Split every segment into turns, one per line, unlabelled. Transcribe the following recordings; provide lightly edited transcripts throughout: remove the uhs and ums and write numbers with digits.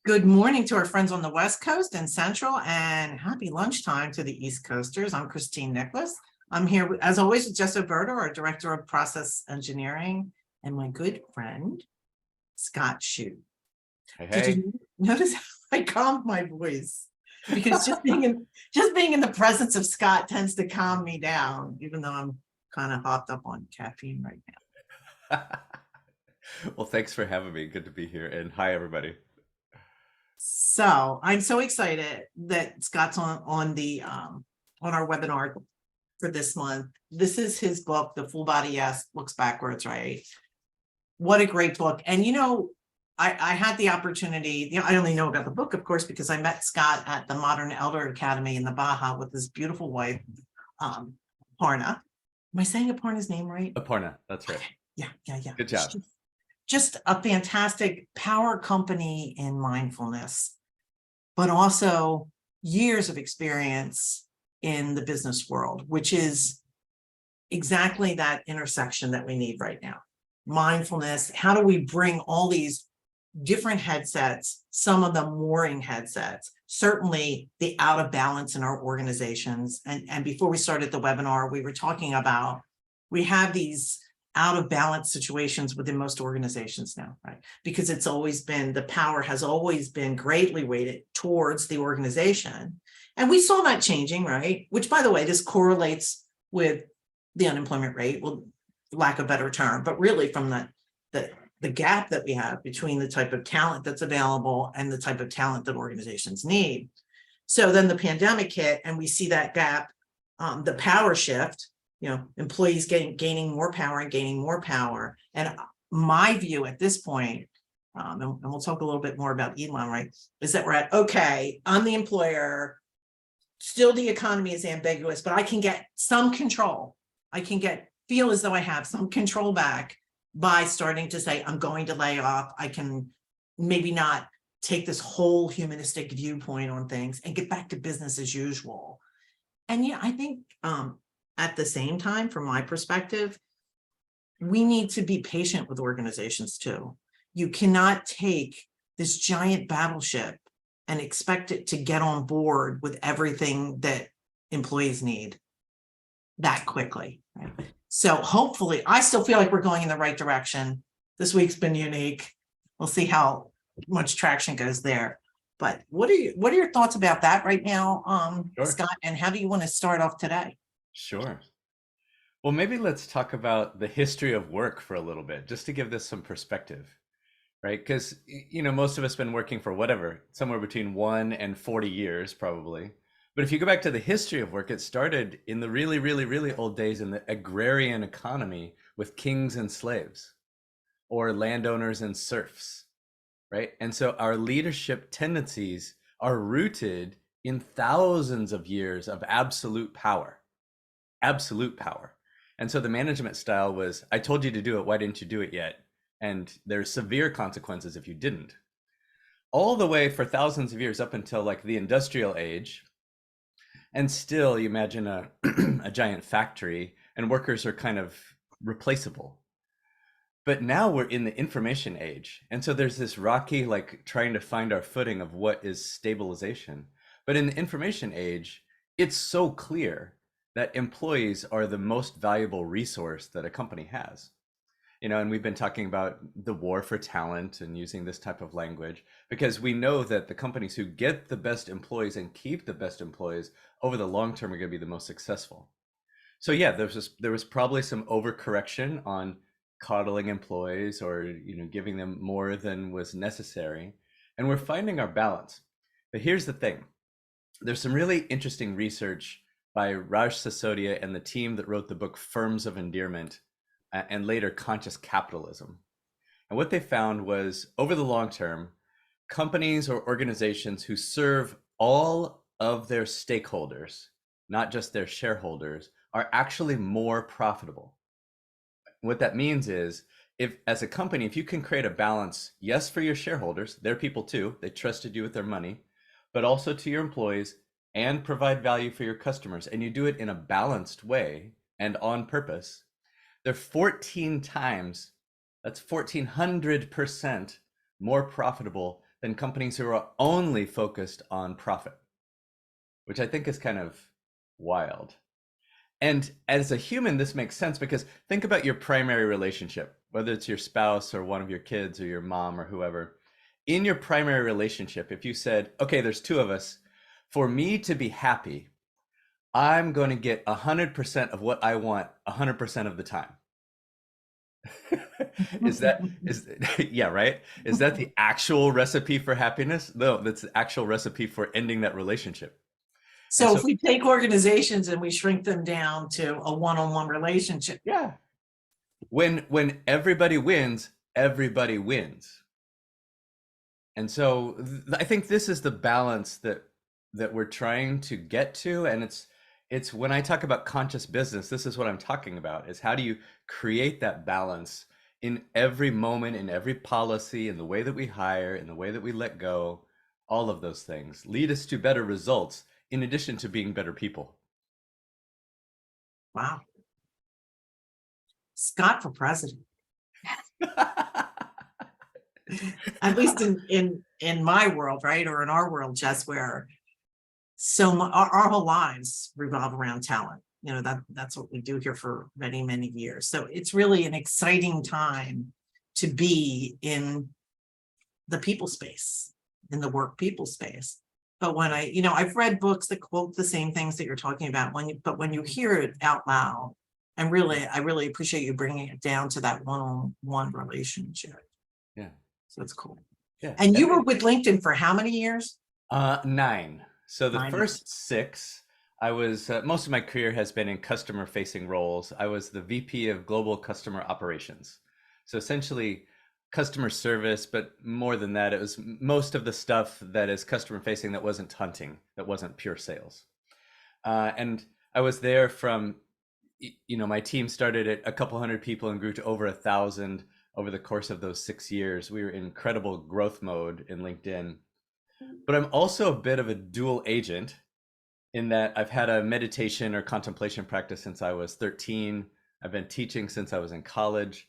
Good morning to our friends on the West Coast and Central, and happy lunchtime to the East Coasters. I'm Christine Nicholas. I'm here, as always, with Jess Oberto, our Director of Process Engineering, and my good friend, Scott Shue.
Hey,
Did
hey.
you notice how I calmed my voice? Because just being in the presence of Scott tends to calm me down, even though I'm kind of hopped up on caffeine right now.
Well, thanks for having me. Good to be here. And hi, everybody.
So I'm so excited that Scott's on our webinar for this month. This is his book, The Full Body Yes Looks Backwards, right? What a great book. And I had the opportunity, I only know about the book, of course, because I met Scott at the Modern Elder Academy in the Baja with his beautiful wife, um, Parna. Am I saying Aparna's name right?
Aparna, that's right.
Okay. Yeah.
Good job.
Just a fantastic power company in mindfulness, but also years of experience in the business world, which is exactly that intersection that we need right now. Mindfulness, how do we bring all these different headsets, some of them warring headsets, certainly the out of balance in our organizations. And before we started the webinar, we were talking about, we have these out of balance situations within most organizations now, right? Because it's always been, the power has always been greatly weighted towards the organization. And we saw that changing, right? Which, by the way, this correlates with the unemployment rate, well, lack of better term, but really from the gap that we have between the type of talent that's available and the type of talent that organizations need. So then the pandemic hit and we see that gap, the power shift, employees gaining more power and gaining more power. And my view at this point, and we'll talk a little bit more about Elon, right, is that we're at, okay, I'm the employer, still the economy is ambiguous, but I can get some control. I can feel as though I have some control back by starting to say, I'm going to lay off. I can maybe not take this whole humanistic viewpoint on things and get back to business as usual. And I think at the same time, from my perspective, we need to be patient with organizations too. You cannot take this giant battleship and expect it to get on board with everything that employees need that quickly. Right? So hopefully, I still feel like we're going in the right direction. This week's been unique. We'll see how much traction goes there. But what are your thoughts about that right now,
Sure.
Scott? And how do you want to start off today?
Sure. Well, maybe let's talk about the history of work for a little bit, just to give this some perspective, right? Because, most of us been working for whatever, somewhere between 1 and 40 years, probably. But if you go back to the history of work, it started in the really, really, really old days in the agrarian economy with kings and slaves or landowners and serfs, right? And so our leadership tendencies are rooted in thousands of years of absolute power, absolute power. And so the management style was, I told you to do it, why didn't you do it yet? And there's severe consequences if you didn't. All the way for thousands of years up until like the industrial age. And still, you imagine a, a giant factory and workers are kind of replaceable. But now we're in the information age. And so there's this rocky, like trying to find our footing of what is stabilization. But in the information age, it's so clear that employees are the most valuable resource that a company has. And we've been talking about the war for talent and using this type of language because we know that the companies who get the best employees and keep the best employees over the long term are going to be the most successful. So yeah, there was probably some overcorrection on coddling employees or giving them more than was necessary, and we're finding our balance. But here's the thing: there's some really interesting research by Raj Sisodia and the team that wrote the book Firms of Endearment and later Conscious Capitalism. And what they found was over the long term, companies or organizations who serve all of their stakeholders, not just their shareholders, are actually more profitable. What that means is, if as a company, if you can create a balance, yes, for your shareholders, they're people too, they trusted you with their money, but also to your employees and provide value for your customers, and you do it in a balanced way and on purpose, they're 14 times, that's 1400% more profitable than companies who are only focused on profit, which I think is kind of wild. And as a human, this makes sense because think about your primary relationship, whether it's your spouse or one of your kids or your mom or whoever. In your primary relationship, if you said, okay, there's two of us, for me to be happy, I'm going to get 100% of what I want 100% of the time. is yeah, right? Is that the actual recipe for happiness? No, that's the actual recipe for ending that relationship. And
So
so,
if we take organizations and we shrink them down to a one-on-one relationship,
yeah, when everybody wins, everybody wins. And so I think this is the balance that we're trying to get to. And it's when I talk about conscious business, this is what I'm talking about, is how do you create that balance in every moment, in every policy, in the way that we hire, in the way that we let go, all of those things lead us to better results in addition to being better people.
wow, Scott for president. At least in my world, right, or in our world, Jess, where our whole lives revolve around talent. You know, that's what we do here for many, many years. So it's really an exciting time to be in the people space, in the work people space. But when I've read books that quote the same things that you're talking about, but when you hear it out loud, I really appreciate you bringing it down to that one-on-one relationship.
Yeah.
So it's cool.
Yeah.
And you were with LinkedIn for how many years?
9. So the
9 years.
first 6, I was most of my career has been in customer facing roles. I was the VP of Global Customer Operations. So essentially customer service, but more than that, it was most of the stuff that is customer facing that wasn't hunting, that wasn't pure sales. And I was there from, my team started at a couple hundred people and grew to over 1,000 over the course of those 6 years. We were in incredible growth mode in LinkedIn. But I'm also a bit of a dual agent in that I've had a meditation or contemplation practice since I was 13. I've been teaching since I was in college.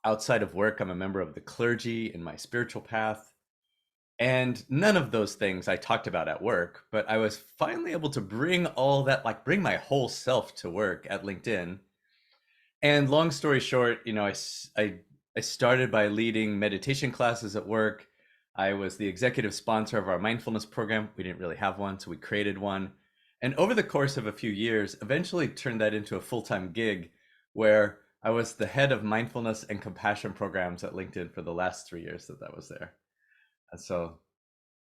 Outside of work, I'm a member of the clergy in my spiritual path. And none of those things I talked about at work, but I was finally able to bring all that, like bring my whole self to work at LinkedIn. And long story short, I started by leading meditation classes at work. I was the executive sponsor of our mindfulness program. We didn't really have one, so we created one. And over the course of a few years, eventually turned that into a full-time gig where I was the head of mindfulness and compassion programs at LinkedIn for the last 3 years that was there. And so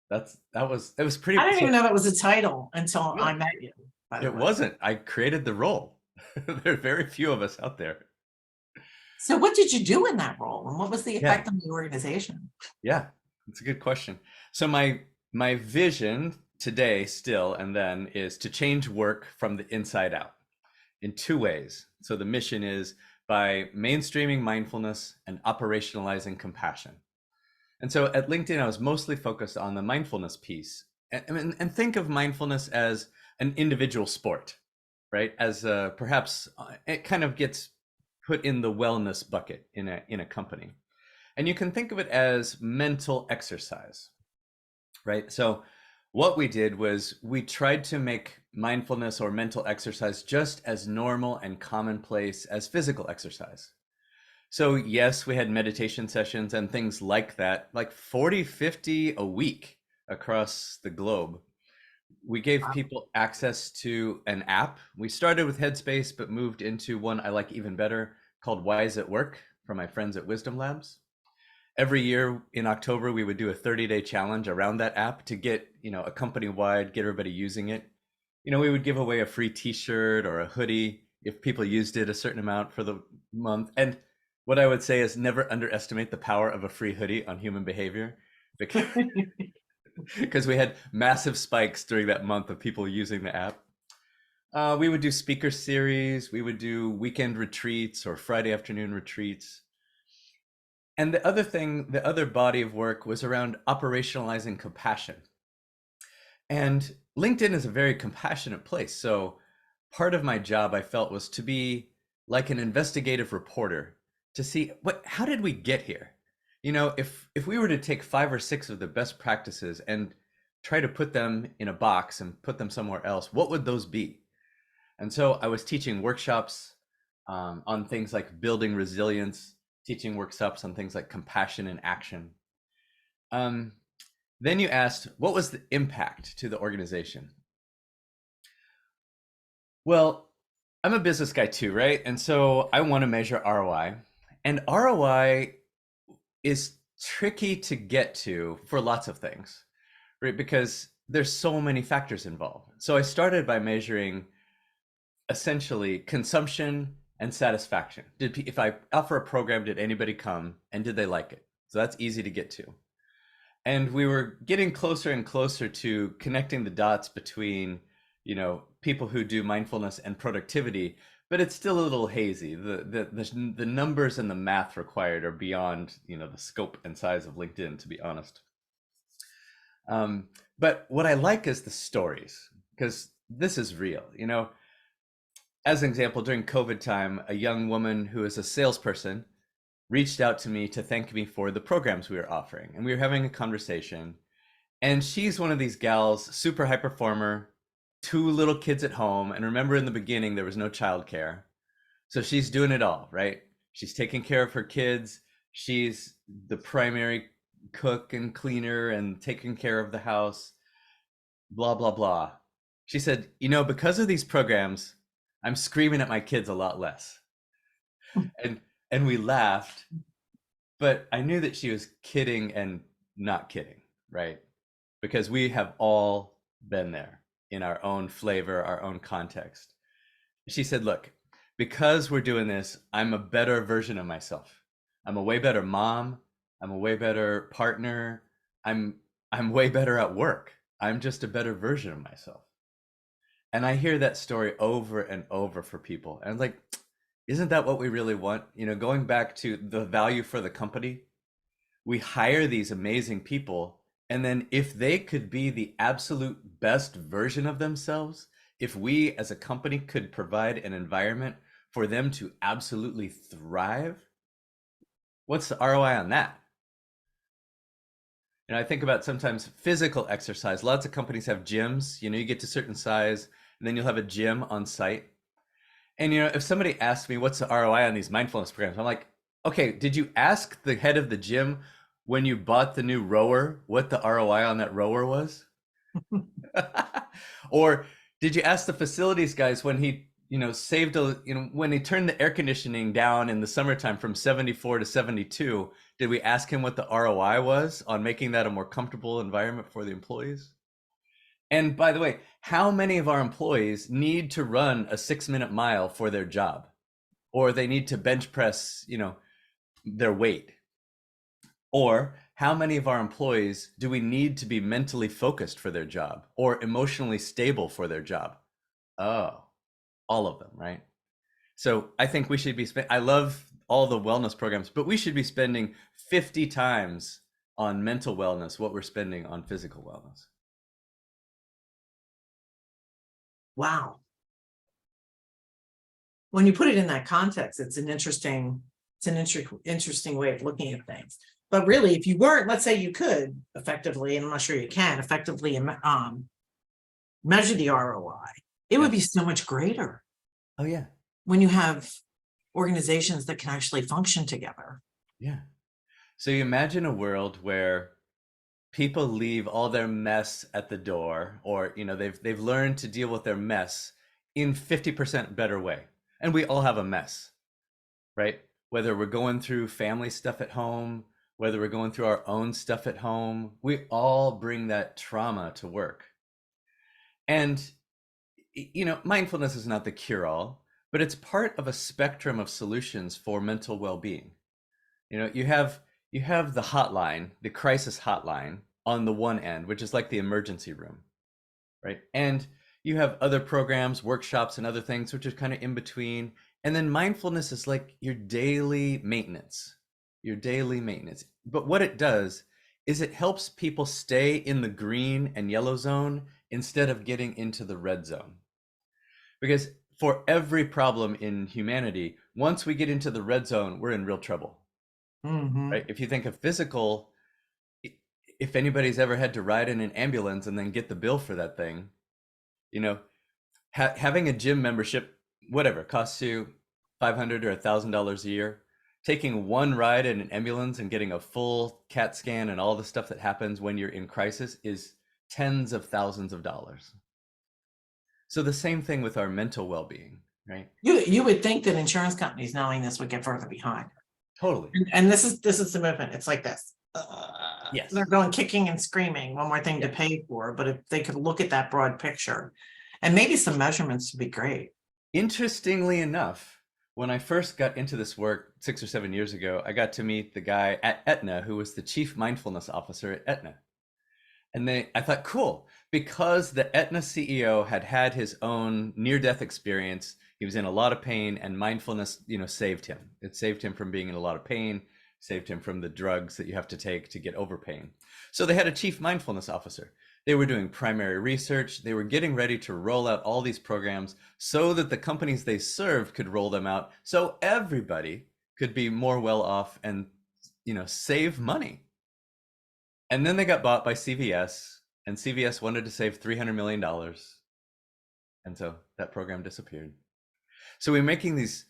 it was
I
pretty,
didn't
so
even know that was a title until I
no,
met you, by the
it
way.
wasn't. I created the role. There are very few of us out there.
So what did you do in that role? And what was the
Yeah.
effect on the organization?
Yeah, it's a good question. So my vision today still and then is to change work from the inside out in 2 ways. So the mission is by mainstreaming mindfulness and operationalizing compassion. And so at LinkedIn, I was mostly focused on the mindfulness piece and think of mindfulness as an individual sport, right? As perhaps it kind of gets put in the wellness bucket in a company. And you can think of it as mental exercise, right? So what we did was we tried to make mindfulness or mental exercise just as normal and commonplace as physical exercise. So yes, we had meditation sessions and things like that, like 40, 50 a week across the globe. We gave people access to an app. We started with Headspace, but moved into one I like even better called Wise at Work from my friends at Wisdom Labs. Every year in October, we would do a 30-day challenge around that app to get, a company-wide, get everybody using it. We would give away a free t-shirt or a hoodie if people used it a certain amount for the month. And what I would say is never underestimate the power of a free hoodie on human behavior because we had massive spikes during that month of people using the app. We would do speaker series. We would do weekend retreats or Friday afternoon retreats. And the other body of work was around operationalizing compassion. And LinkedIn is a very compassionate place. So part of my job I felt was to be like an investigative reporter to see how did we get here? If we were to take 5 or 6 of the best practices and try to put them in a box and put them somewhere else, what would those be? And so I was teaching workshops on things like building resilience, teaching workshops on things like compassion and action. Um, then you asked, what was the impact to the organization? Well, I'm a business guy too, right? And so I want to measure ROI. And ROI is tricky to get to for lots of things, right? Because there's so many factors involved. So I started by measuring essentially consumption and satisfaction. If I offer a program, did anybody come and did they like it? So that's easy to get to. And we were getting closer and closer to connecting the dots between, people who do mindfulness and productivity, but it's still a little hazy. The numbers and the math required are beyond, the scope and size of LinkedIn, to be honest. But what I like is the stories, because this is real. As an example, during COVID time, a young woman who is a salesperson reached out to me to thank me for the programs we were offering. And we were having a conversation. And she's one of these gals, super high performer, 2 little kids at home. And remember, in the beginning, there was no childcare. So she's doing it all, right? She's taking care of her kids. She's the primary cook and cleaner and taking care of the house, blah, blah, blah. She said, because of these programs, I'm screaming at my kids a lot less. And we laughed, but I knew that she was kidding and not kidding, right? Because we have all been there in our own flavor, our own context. She said, look, because we're doing this, I'm a better version of myself. I'm a way better mom. I'm a way better partner. I'm way better at work. I'm just a better version of myself. And I hear that story over and over for people. And I'm like, isn't that what we really want? Going back to the value for the company, we hire these amazing people. And then if they could be the absolute best version of themselves, if we as a company could provide an environment for them to absolutely thrive, what's the ROI on that? I think about sometimes physical exercise. Lots of companies have gyms. You get to a certain size, and then you'll have a gym on site. And if somebody asks me what's the ROI on these mindfulness programs, I'm like, okay, did you ask the head of the gym when you bought the new rower what the ROI on that rower was? Or did you ask the facilities guys when he, saved when he turned the air conditioning down in the summertime from 74 to 72, did we ask him what the ROI was on making that a more comfortable environment for the employees? And by the way, how many of our employees need to run a 6-minute mile for their job? Or they need to bench press, their weight? Or how many of our employees do we need to be mentally focused for their job or emotionally stable for their job? Oh, all of them, right? So I think we should be I love all the wellness programs, but we should be spending 50 times on mental wellness what we're spending on physical wellness.
Wow. When you put it in that context, it's an interesting way of looking at things. But really, if you weren't, let's say you could effectively, and I'm not sure you can effectively measure the ROI, it would be so much greater.
Oh yeah.
When you have organizations that can actually function together.
Yeah. So you imagine a world where people leave all their mess at the door, or they've learned to deal with their mess in 50% better way. And we all have a mess, right? Whether we're going through family stuff at home, whether we're going through our own stuff at home, we all bring that trauma to work. And mindfulness is not the cure-all, but it's part of a spectrum of solutions for mental well-being. You have the hotline, the crisis hotline on the one end, which is like the emergency room, right? And you have other programs, workshops, and other things, which are kind of in between. And then mindfulness is like your daily maintenance, But what it does is it helps people stay in the green and yellow zone instead of getting into the red zone. Because for every problem in humanity, once we get into the red zone, we're in real trouble.
Hmm.
right? If you think of physical, if anybody's ever had to ride in an ambulance and then get the bill for that thing, you know, having a gym membership, whatever, costs you 500 or $1,000 a year. Taking one ride in an ambulance and getting a full CAT scan and all the stuff that happens when you're in crisis is tens of thousands of dollars. So the same thing with our mental well-being, right?
You would think that insurance companies knowing this would get further behind.
Totally.
And this is the movement. It's like this. They're
Yes.
going kicking and screaming, one more thing to
Yeah.
pay for. But if they could look at that broad picture, and maybe some measurements would be great.
Interestingly enough, when I first got into this work 6 or 7 years ago, I got to meet the guy at Aetna who was the chief mindfulness officer at Aetna. And I thought, cool, because the Aetna CEO had had his own near-death experience. He was in a lot of pain, and mindfulness, saved him. It saved him from being in a lot of pain, saved him from the drugs that you have to take to get over pain. So they had a chief mindfulness officer. They were doing primary research. They were getting ready to roll out all these programs so that the companies they served could roll them out so everybody could be more well off and, save money. And then they got bought by CVS, and CVS wanted to save $300 million. And so that program disappeared. So we're making this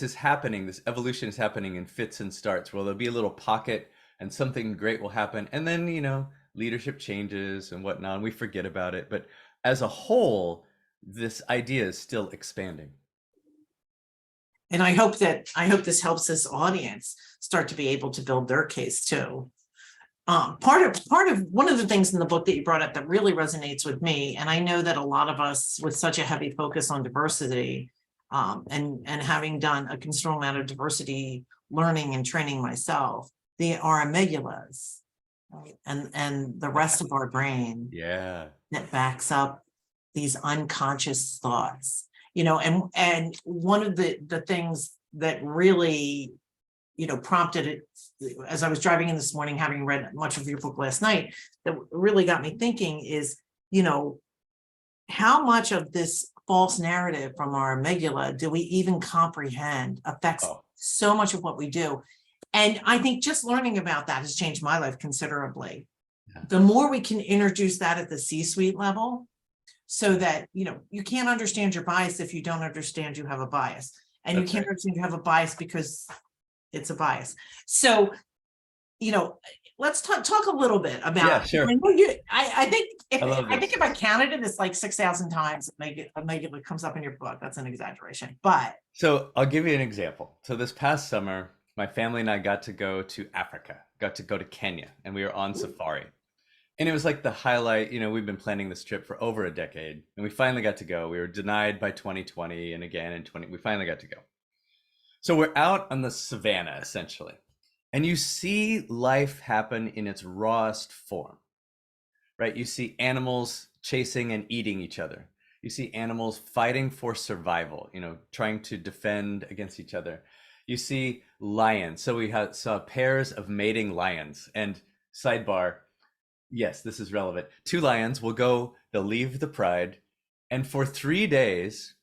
is happening, this evolution is happening in fits and starts, where there'll be a little pocket and something great will happen. And then, leadership changes and whatnot, and we forget about it. But as a whole, this idea is still expanding.
And I hope this helps this audience start to be able to build their case too. Part of one of the things in the book that you brought up that really resonates with me, and I know that a lot of us with such a heavy focus on diversity, and having done a considerable amount of diversity learning and training myself, our amygdalas, right? And the rest of our brain
Yeah.
that backs up these unconscious thoughts, and one of the things that really prompted it as I was driving in this morning, having read much of your book last night, that really got me thinking is, how much of this false narrative from our amygdala do we even comprehend affects so much of what we do. And I think just learning about that has changed my life considerably.
Yeah.
The more we can introduce that at the C-suite level, so that, you can't understand your bias if you don't understand you have a bias. And
That's
you can't
right.
understand you have a bias because it's a bias. So, let's talk a little bit about.
Yeah, sure.
I think
I love
if
this.
I counted it, it's like 6,000 times it comes up in your book. That's an exaggeration, but
So I'll give you an example. So this past summer, my family and I got to go to Africa, got to go to Kenya, and we were on safari. And it was like the highlight. We've been planning this trip for over a decade, and we finally got to go. We were denied by 2020, and again in 20, we finally got to go. So we're out on the savannah, essentially, and you see life happen in its rawest form, right? You see animals chasing and eating each other. You see animals fighting for survival, trying to defend against each other. You see lions. So saw pairs of mating lions. And sidebar, yes, this is relevant. Two lions they'll leave the pride, and for 3 days,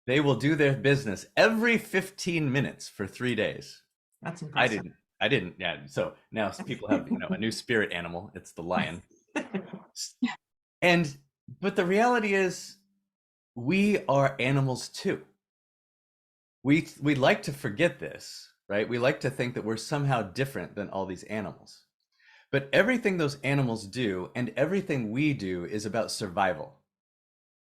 they will do their business every 15 minutes for 3 days.
that's impressive.
I didn't. Yeah. So now people have, a new spirit animal. It's the lion. But the reality is, we are animals too. We like to forget this, right? We like to think that we're somehow different than all these animals. But everything those animals do and everything we do is about survival.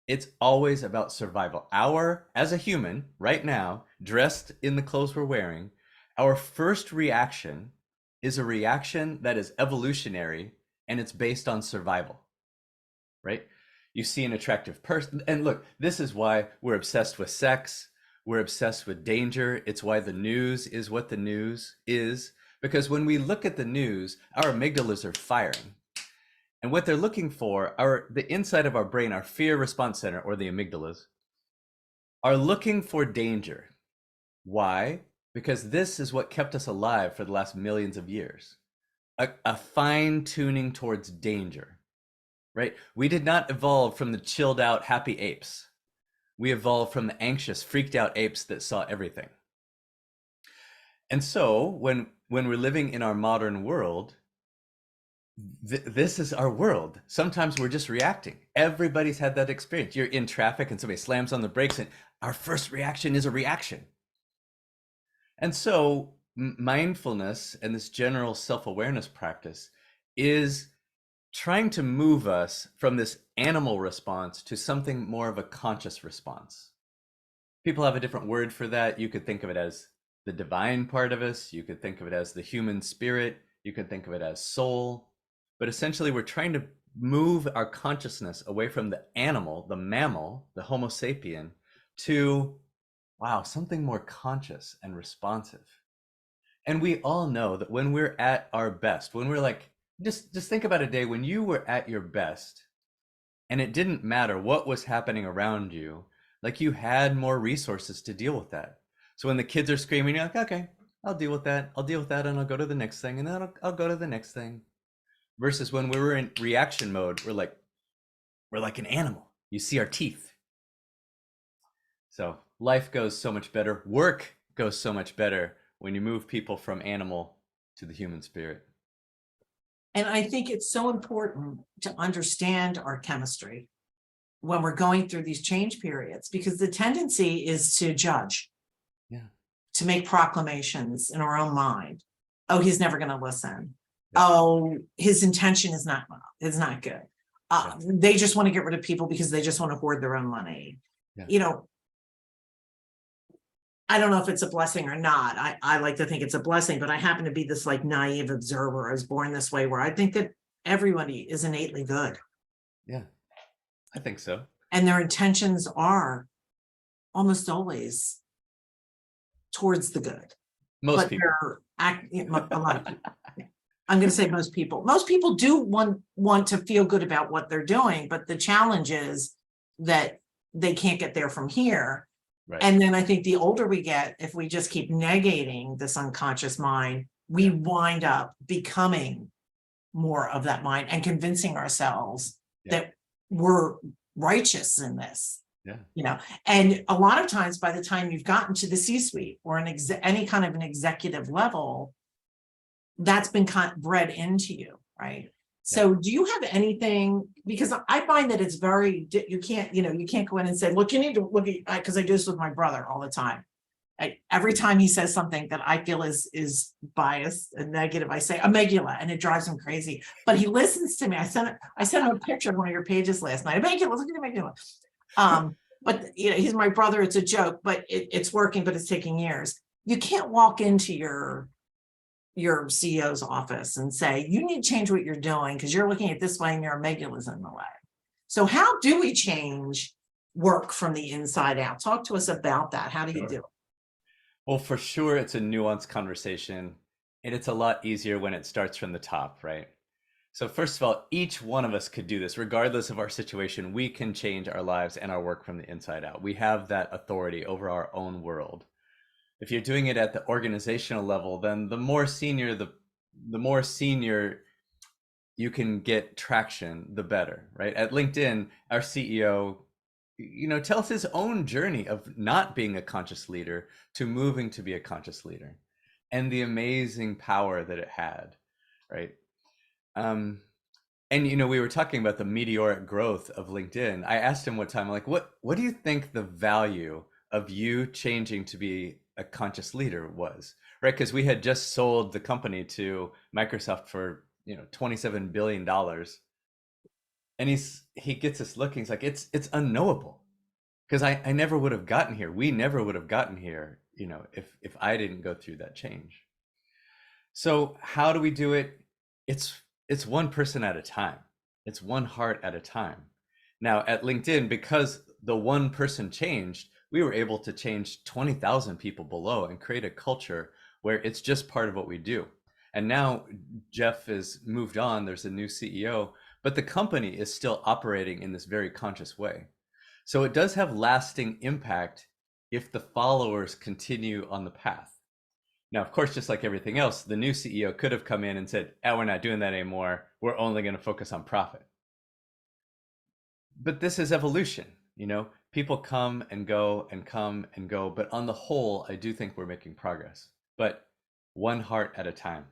It's always about survival. As a human, right now, dressed in the clothes we're wearing, our first reaction is a reaction that is evolutionary, and it's based on survival, right? You see an attractive person, and look, this is why we're obsessed with sex. We're obsessed with danger. It's why the news is what the news is, because when we look at the news, our amygdalas are firing. And what they're looking for, the inside of our brain, our fear response center, or the amygdalas, are looking for danger. Why? Because this is what kept us alive for the last millions of years. A fine tuning towards danger, right? We did not evolve from the chilled out, happy apes. We evolved from the anxious, freaked out apes that saw everything. And so when we're living in our modern world, this is our world. Sometimes we're just reacting. Everybody's had that experience. You're in traffic and somebody slams on the brakes, and our first reaction is a reaction. And so mindfulness and this general self-awareness practice is trying to move us from this animal response to something more of a conscious response. People have a different word for that. You could think of it as the divine part of us. You could think of it as the human spirit. You could think of it as soul. But essentially, we're trying to move our consciousness away from the animal, the mammal, the Homo sapien, to, wow, something more conscious and responsive. And we all know that when we're at our best, when we're like, just think about a day when you were at your best and it didn't matter what was happening around you, like you had more resources to deal with that. So when the kids are screaming, you're like, okay, I'll deal with that. I'll deal with that, and I'll go to the next thing, and then I'll go to the next thing. Versus when we were in reaction mode, we're like an animal. You see our teeth. So life goes so much better. Work goes so much better when you move people from animal to the human spirit.
And I think it's so important to understand our chemistry when we're going through these change periods, because the tendency is to judge,
Yeah.
to make proclamations in our own mind. Oh, he's never going to listen.
Yeah.
Oh, his intention is not good.
Yeah.
They just want to get rid of people because they just want to hoard their own money.
Yeah.
You know, I don't know if it's a blessing or not. I like to think it's a blessing, but I happen to be this like naive observer. I was born this way, where I think that everybody is innately good.
Yeah, I think so.
And their intentions are almost always towards the good.
Most
But
people.
a lot of people. I'm going to say most people. Most people do want to feel good about what they're doing, but the challenge is that they can't get there from here.
Right.
And then I think the older we get, if we just keep negating this unconscious mind, we wind up becoming more of that mind and convincing ourselves that we're righteous in this.
Yeah.
And a lot of times by the time you've gotten to the C-suite or any kind of an executive level, that's been bred into you, right? So do you have anything, because I find that it's very, you can't go in and say, look, you need to look at, because I do this with my brother all the time. Every time he says something that I feel is biased and negative, I say amygdala, and it drives him crazy. But he listens to me. I sent him a picture of one of your pages last night. Amygdala, look at amygdala. But he's my brother. It's a joke, but it's working, but it's taking years. You can't walk into your CEO's office and say, you need to change what you're doing because you're looking at this way and your amygdala's in the way. So how do we change work from the inside out? Talk to us about that. How do you do it?
Well, for sure, it's a nuanced conversation, and it's a lot easier when it starts from the top, right? So first of all, each one of us could do this, regardless of our situation. We can change our lives and our work from the inside out. We have that authority over our own world. If you're doing it at the organizational level, then the more senior you can get traction, the better, right? At LinkedIn, our CEO, tells his own journey of not being a conscious leader to moving to be a conscious leader, and the amazing power that it had, right? And we were talking about the meteoric growth of LinkedIn. I asked him one time, like, what do you think the value of you changing to be a conscious leader was, right? Because we had just sold the company to Microsoft for $27 billion. And he gets us looking, he's like, it's unknowable. Because I never would have gotten here. We never would have gotten here, if I didn't go through that change. So how do we do it? It's one person at a time. It's one heart at a time. Now at LinkedIn, because the one person changed, we were able to change 20,000 people below and create a culture where it's just part of what we do. And now Jeff has moved on. There's a new CEO, but the company is still operating in this very conscious way. So it does have lasting impact if the followers continue on the path. Now, of course, just like everything else, the new CEO could have come in and said, we're not doing that anymore. We're only going to focus on profit. But this is evolution, people come and go and come and go. But on the whole, I do think we're making progress. But one heart at a time.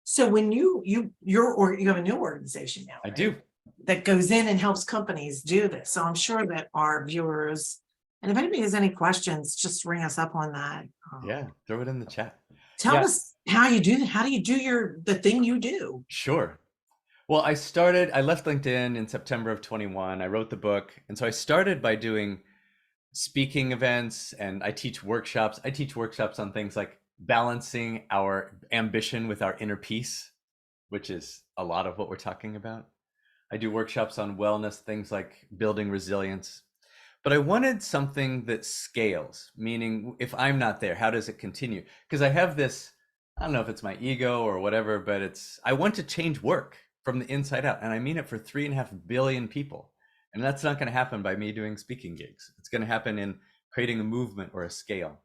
So when you have a new organization now,
I
right?
do.
That goes in and helps companies do this. So I'm sure that our viewers, and if anybody has any questions, just ring us up on that.
Yeah, throw it in the chat.
Tell
Yeah,
us how do you do the thing you do?
sure. Well, I left LinkedIn in September of 21. I wrote the book. And so I started by doing speaking events, and I teach workshops. I teach workshops on things like balancing our ambition with our inner peace, which is a lot of what we're talking about. I do workshops on wellness, things like building resilience. But I wanted something that scales, meaning if I'm not there, how does it continue? Because I have this, I don't know if it's my ego or whatever, but I want to change work from the inside out. And I mean it for 3.5 billion people. And that's not going to happen by me doing speaking gigs. It's going to happen in creating a movement or a scale.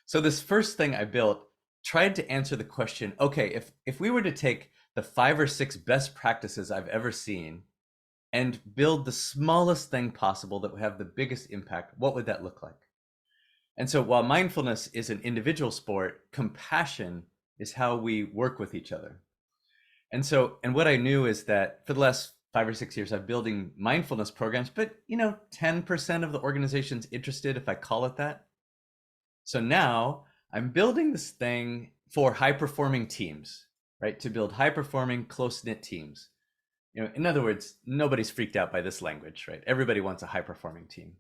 So this first thing I built tried to answer the question, okay, if we were to take the 5 or 6 best practices I've ever seen and build the smallest thing possible that would have the biggest impact, what would that look like? And so while mindfulness is an individual sport, compassion is how we work with each other. And what I knew is that for the last 5 or 6 years, I'm building mindfulness programs, but 10% of the organization's interested, if I call it that. So now I'm building this thing for high performing teams, right? To build high performing, close knit teams. In other words, nobody's freaked out by this language, right? Everybody wants a high performing team.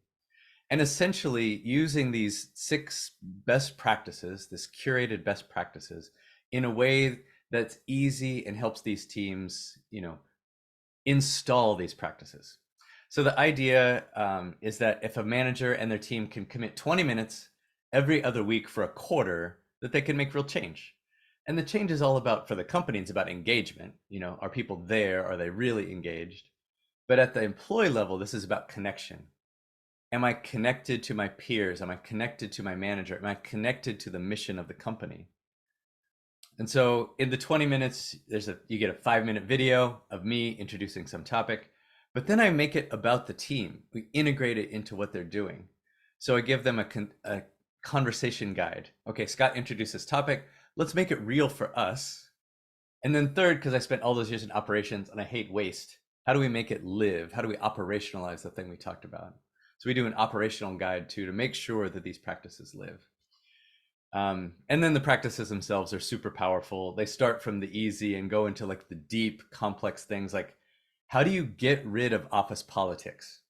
And essentially using these 6 best practices, this curated best practices, in a way that's easy and helps these teams, install these practices. So the idea is that if a manager and their team can commit 20 minutes every other week for a quarter, that they can make real change. And the change is all about, for the company, it's about engagement. Are people there? Are they really engaged? But at the employee level, this is about connection. Am I connected to my peers? Am I connected to my manager? Am I connected to the mission of the company? And so in the 20 minutes, you get a 5-minute video of me introducing some topic, but then I make it about the team. We integrate it into what they're doing. So I give them a conversation guide. Okay, Scott introduced this topic. Let's make it real for us. And then third, because I spent all those years in operations and I hate waste, how do we make it live? How do we operationalize the thing we talked about? So we do an operational guide too, to make sure that these practices live. And then the practices themselves are super powerful. They start from the easy and go into like the deep, complex things like, how do you get rid of office politics?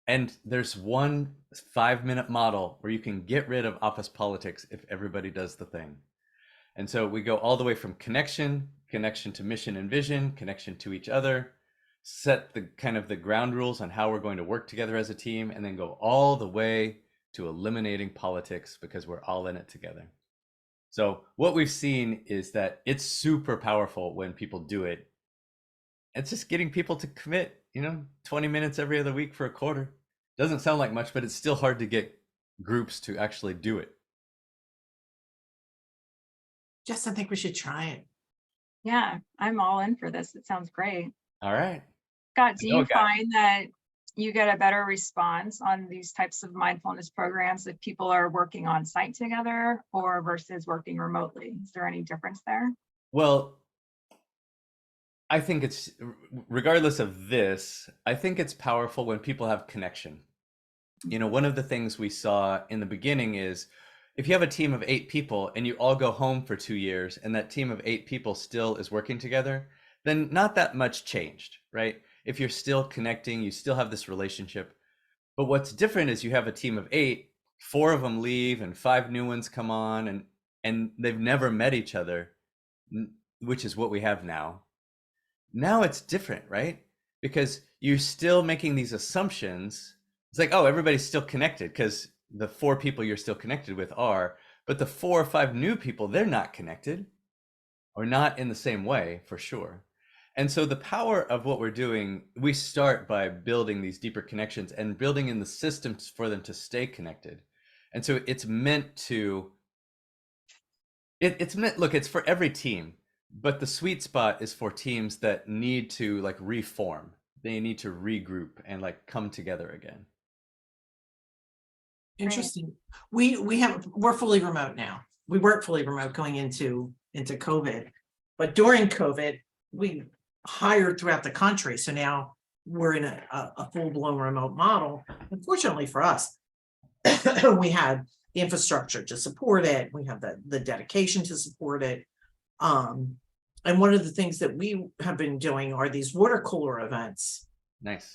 And there's one 5-minute model where you can get rid of office politics if everybody does the thing. And so we go all the way from connection to mission and vision, connection to each other, set the kind of the ground rules on how we're going to work together as a team, and then go all the way to eliminating politics because we're all in it together. So what we've seen is that it's super powerful when people do it. It's just getting people to commit, 20 minutes every other week for a quarter. Doesn't sound like much, but it's still hard to get groups to actually do it.
Just I think we should try it.
Yeah, I'm all in for this. It sounds great.
All right.
Scott, do
know a
you
guy.
find that you get a better response on these types of mindfulness programs if people are working on site together or versus working remotely? Is there any difference there?
Well, I think it's, regardless of this, I think it's powerful when people have connection. One of the things we saw in the beginning is if you have a team of 8 people and you all go home for 2 years and that team of 8 people still is working together, then not that much changed, right? If you're still connecting, you still have this relationship. But what's different is you have a team of 8, 4 of them leave and 5 new ones come on, and they've never met each other, which is what we have now. Now it's different, right? Because you're still making these assumptions. It's like, oh, everybody's still connected because the 4 people you're still connected with are, but the 4 or 5 new people, they're not connected or not in the same way for sure. And so the power of what we're doing, we start by building these deeper connections and building in the systems for them to stay connected. And so it's meant to, look, it's for every team, but the sweet spot is for teams that need to like reform. They need to regroup and like come together again.
Interesting. We're fully remote now. We weren't fully remote going into COVID, but during COVID, we hired throughout the country. So now we're in a full-blown remote model. Unfortunately for us, we had the infrastructure to support it. We have the dedication to support it. And one of the things that we have been doing are these water cooler events.
Nice.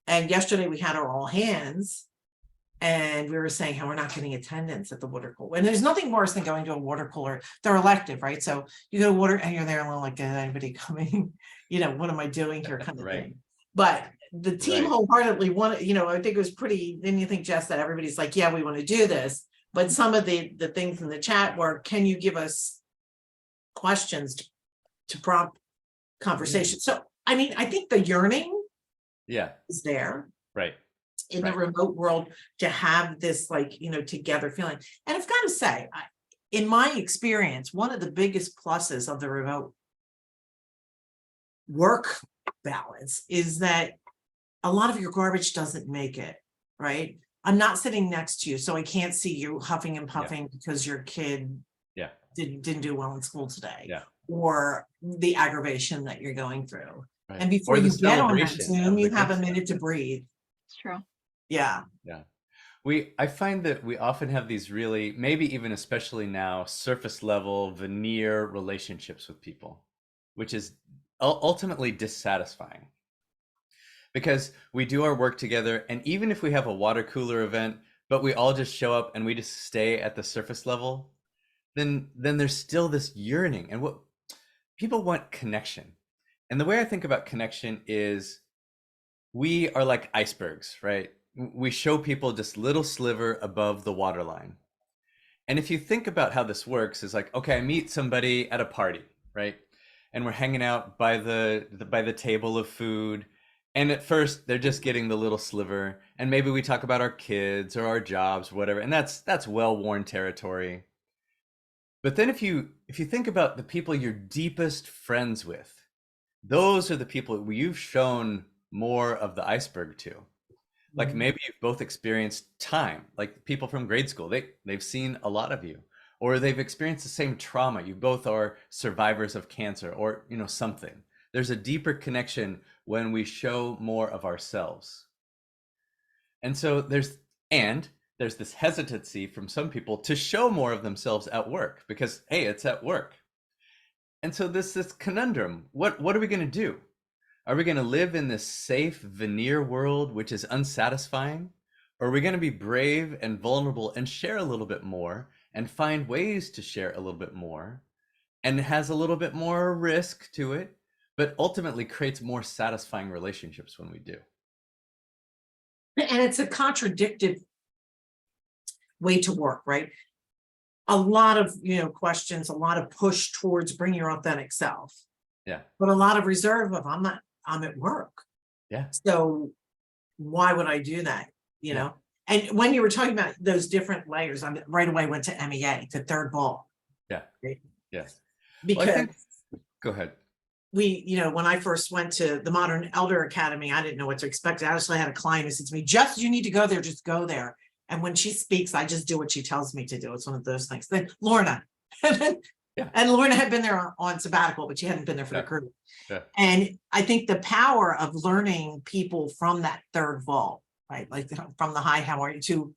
And yesterday we had our all hands, and we were saying how we're not getting attendance at the water cooler. And there's nothing worse than going to a water cooler. They're elective, right? So you go to water and you're there and like, is anybody coming? What am I doing here kind of
Right.
thing. But the team
Right.
wholeheartedly wanted, I think it was pretty, didn't you think, Jess, that everybody's like, yeah, we want to do this. But some of the things in the chat were, can you give us questions to prompt conversation? So, I mean, I think the yearning
Yeah.
is there.
Right.
In the remote world to have this together feeling. And I've got to say, in my experience, one of the biggest pluses of the remote work balance is that a lot of your garbage doesn't make it, right? I'm not sitting next to you, so I can't see you huffing and puffing because your kid didn't do well in school today, or the aggravation that you're going through. Right. And before you get on that Zoom, you have a minute to breathe.
It's true.
Yeah.
Yeah. I find that we often have these really, maybe even especially now, surface level veneer relationships with people, which is ultimately dissatisfying. Because we do our work together, and even if we have a water cooler event, but we all just show up and we just stay at the surface level, then there's still this yearning. And what people want, connection. And the way I think about connection is we are like icebergs, right? We show people just little sliver above the waterline. And if you think about how this works, is like, okay, I meet somebody at a party, right? And we're hanging out by the table of food. And at first they're just getting the little sliver. And maybe we talk about our kids or our jobs or whatever. And that's well-worn territory. But then if you think about the people you're deepest friends with, those are the people you've shown more of the iceberg to. Like maybe you've both experienced time, like people from grade school, they've seen a lot of you, or they've experienced the same trauma. You both are survivors of cancer or, something. There's a deeper connection when we show more of ourselves. And so there's this hesitancy from some people to show more of themselves at work because, hey, it's at work. And so this conundrum, what are we going to do? Are we going to live in this safe veneer world, which is unsatisfying? Or are we going to be brave and vulnerable and share a little bit more and find ways to share a little bit more, and it has a little bit more risk to it, but ultimately creates more satisfying relationships when we do?
And it's a contradictive way to work, right? A lot of, questions, a lot of push towards bring your authentic self.
Yeah.
But a lot of reserve of I'm at work.
Yeah.
So why would I do that? And when you were talking about those different layers, I right away went to MEA, to third ball.
Yeah.
Right?
Yes.
Because
go ahead.
When I first went to the Modern Elder Academy, I didn't know what to expect. I actually had a client who said to me, Jess, you need to go there, just go there. And when she speaks, I just do what she tells me to do. It's one of those things. Then Lorna. And Lorna had been there on sabbatical, but she hadn't been there for the group. Yeah. And I think the power of learning people from that third vault, right? Like from the hi, how are you, to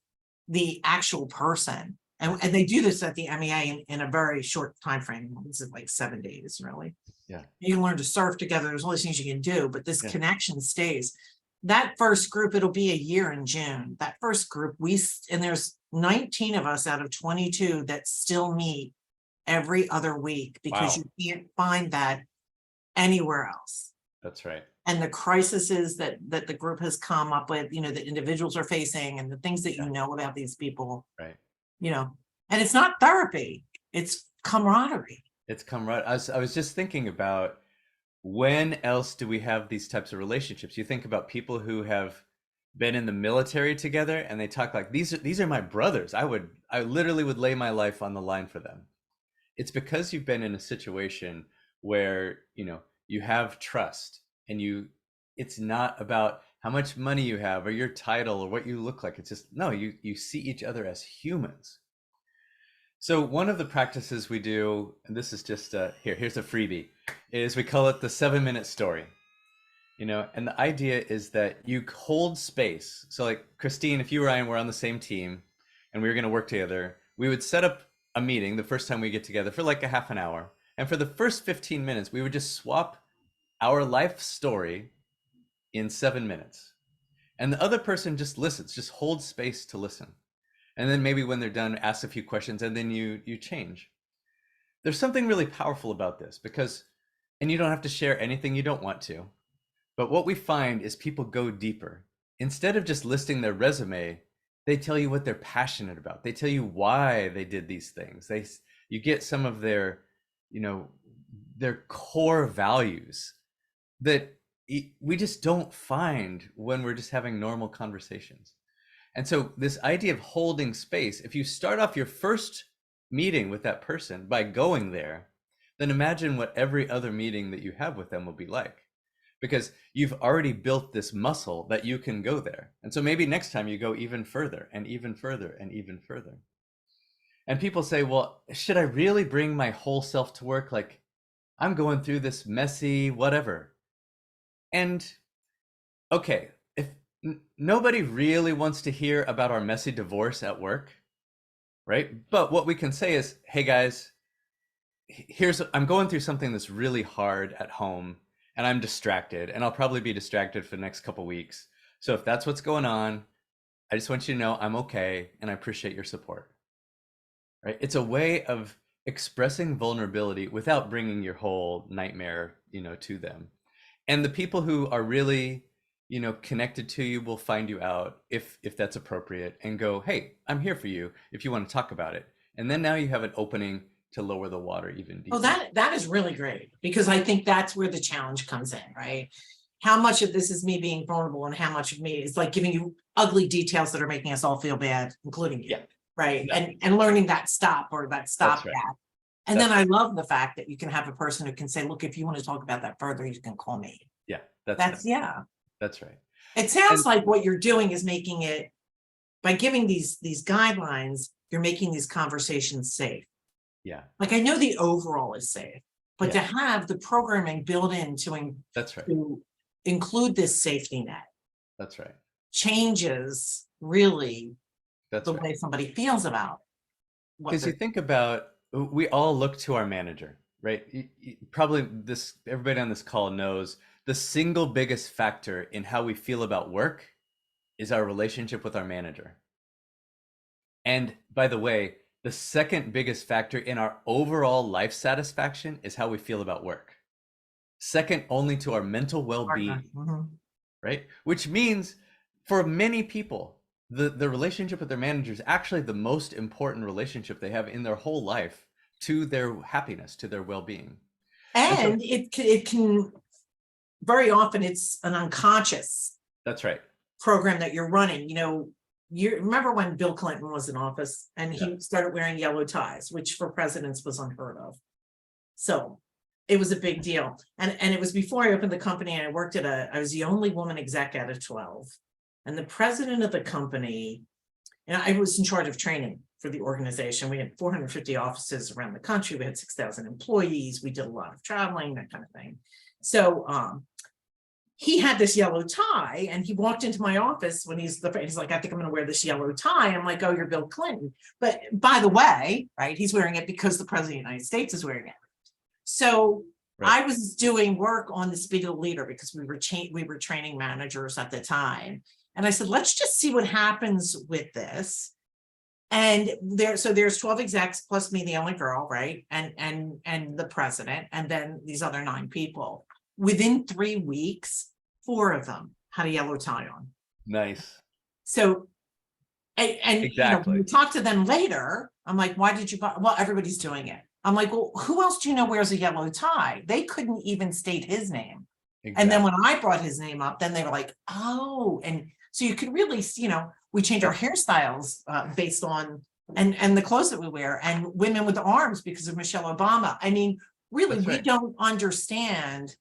the actual person. And they do this at the MEA in a very short time frame. This is like 7 days, really.
Yeah.
You can learn to surf together. There's all these things you can do, but this connection stays. That first group, it'll be a year in June. That first group, and there's 19 of us out of 22 that still meet every other week, because you can't find that anywhere else.
That's right.
And the crises that the group has come up with, that individuals are facing, and the things that about these people,
right?
And it's not therapy, it's camaraderie.
It's camaraderie. I was just thinking about, when else do we have these types of relationships? You think about people who have been in the military together, and they talk like, these are my brothers. I literally would lay my life on the line for them. It's because you've been in a situation where, you have trust, and it's not about how much money you have or your title or what you look like. It's just, no, you see each other as humans. So one of the practices we do, and this is just here's a freebie, is we call it the 7-minute story. And the idea is that you hold space. So like Christine, if you or I were on the same team and we were going to work together, we would set up a meeting the first time we get together for like a half an hour. And for the first 15 minutes, we would just swap our life story in 7 minutes. And the other person just listens, just holds space to listen. And then maybe when they're done, ask a few questions, and then you change. There's something really powerful about this because, and you don't have to share anything you don't want to, but what we find is people go deeper. Instead of just listing their resume, they tell you what they're passionate about. They tell you why they did these things. You get some of their, their core values that we just don't find when we're just having normal conversations. And so this idea of holding space, if you start off your first meeting with that person by going there, then imagine what every other meeting that you have with them will be like, because you've already built this muscle that you can go there. And so maybe next time you go even further and even further and even further. And people say, well, should I really bring my whole self to work? Like, I'm going through this messy whatever. And okay, if nobody really wants to hear about our messy divorce at work, right? But what we can say is, hey guys, I'm going through something that's really hard at home and I'm distracted, and I'll probably be distracted for the next couple weeks. So if that's what's going on, I just want you to know I'm okay and I appreciate your support, right? It's a way of expressing vulnerability without bringing your whole nightmare, to them. And the people who are really, connected to you will find you out if that's appropriate and go, hey, I'm here for you if you want to talk about it. And then now you have an opening to lower the water even deeper.
Oh, that is really great, because I think that's where the challenge comes in, right? How much of this is me being vulnerable and how much of me is like giving you ugly details that are making us all feel bad, including you,
Yeah.
right?
Yeah.
And learning that stop or that stop
That's right.
gap. And then I love the fact that you can have a person who can say, look, if you want to talk about that further, you can call me.
Yeah,
That's yeah.
That's right.
It sounds like what you're doing is making it, by giving these guidelines, you're making these conversations safe.
Yeah.
Like, I know the overall is safe, but
Yeah.
to have the programming built in
That's right.
to include this safety net
That's right.
changes really
That's
the
right.
way somebody feels about what
Because you think about, we all look to our manager, right? Probably everybody on this call knows the single biggest factor in how we feel about work is our relationship with our manager. And by the way, the second biggest factor in our overall life satisfaction is how we feel about work. Second only to our mental well-being, right? Which means for many people, the relationship with their manager is actually the most important relationship they have in their whole life to their happiness, to their well-being.
And it can very often, it's an unconscious
That's right.
program that you're running. You remember when Bill Clinton was in office and he started wearing yellow ties, which for presidents was unheard of. So it was a big deal. And it was before I opened the company, and I was the only woman exec out of 12. And the president of the company, and I was in charge of training for the organization. We had 450 offices around the country. We had 6,000 employees. We did a lot of traveling, that kind of thing. So he had this yellow tie, and he walked into my office when he's like, I think I'm going to wear this yellow tie. I'm like, oh, you're Bill Clinton. But by the way, right, he's wearing it because the president of the United States is wearing it. So I was doing work on the speed of the leader because we were training managers at the time. And I said, let's just see what happens with this. And there's 12 execs plus me, the only girl, right? And the president, and then these other 9 people. Within 3 weeks, 4 of them had a yellow tie on.
Nice.
So, and
exactly.
when we talk to them later, I'm like, why did you buy? Well, everybody's doing it. I'm like, well, who else do you know wears a yellow tie? They couldn't even state his name. Exactly. And then when I brought his name up, then they were like, oh, and so you could really, we change our hairstyles based on, and the clothes that we wear, and women with arms because of Michelle Obama. I mean, really, we don't understand,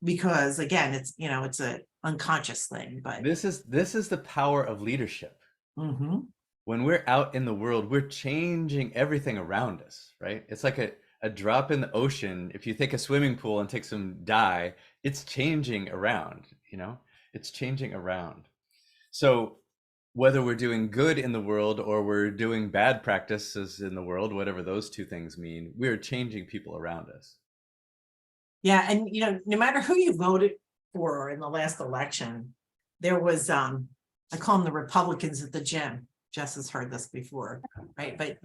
because again, it's, it's a unconscious thing, but.
This is the power of leadership.
Mhm.
When we're out in the world, we're changing everything around us, right? It's like a drop in the ocean. If you take a swimming pool and take some dye, it's changing around, it's changing around. So whether we're doing good in the world or we're doing bad practices in the world, whatever those two things mean, we're changing people around us.
Yeah, and no matter who you voted for in the last election, there was I call them the Republicans at the gym. Jess has heard this before, right? But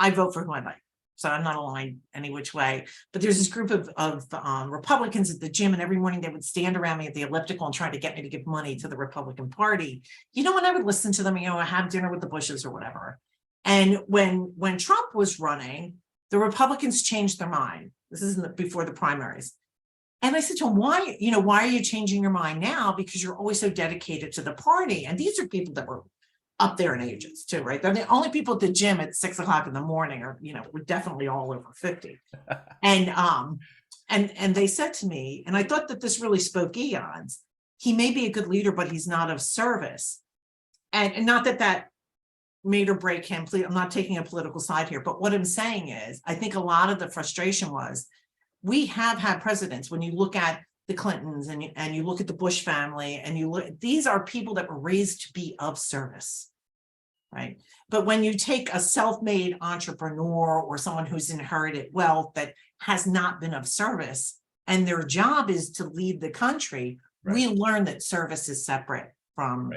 I vote for who I like, so I'm not aligned any which way. But there's this group of Republicans at the gym, and every morning they would stand around me at the elliptical and try to get me to give money to the Republican Party. And I would listen to them, have dinner with the Bushes or whatever. And when Trump was running, the Republicans changed their mind. This isn't before the primaries. And I said to him, why are you changing your mind now? Because you're always so dedicated to the party. And these are people that were up there in ages too, right? They're the only people at the gym at 6 o'clock in the morning, or we're definitely all over 50. And they said to me, and I thought that this really spoke eons, he may be a good leader, but he's not of service. And not that made or break him. Please, I'm not taking a political side here, but what I'm saying is, I think a lot of the frustration was, we have had presidents, when you look at the Clintons and you look at the Bush family, and these are people that were raised to be of service, right? But when you take a self-made entrepreneur or someone who's inherited wealth that has not been of service, and their job is to lead the country, right, we learn that service is separate from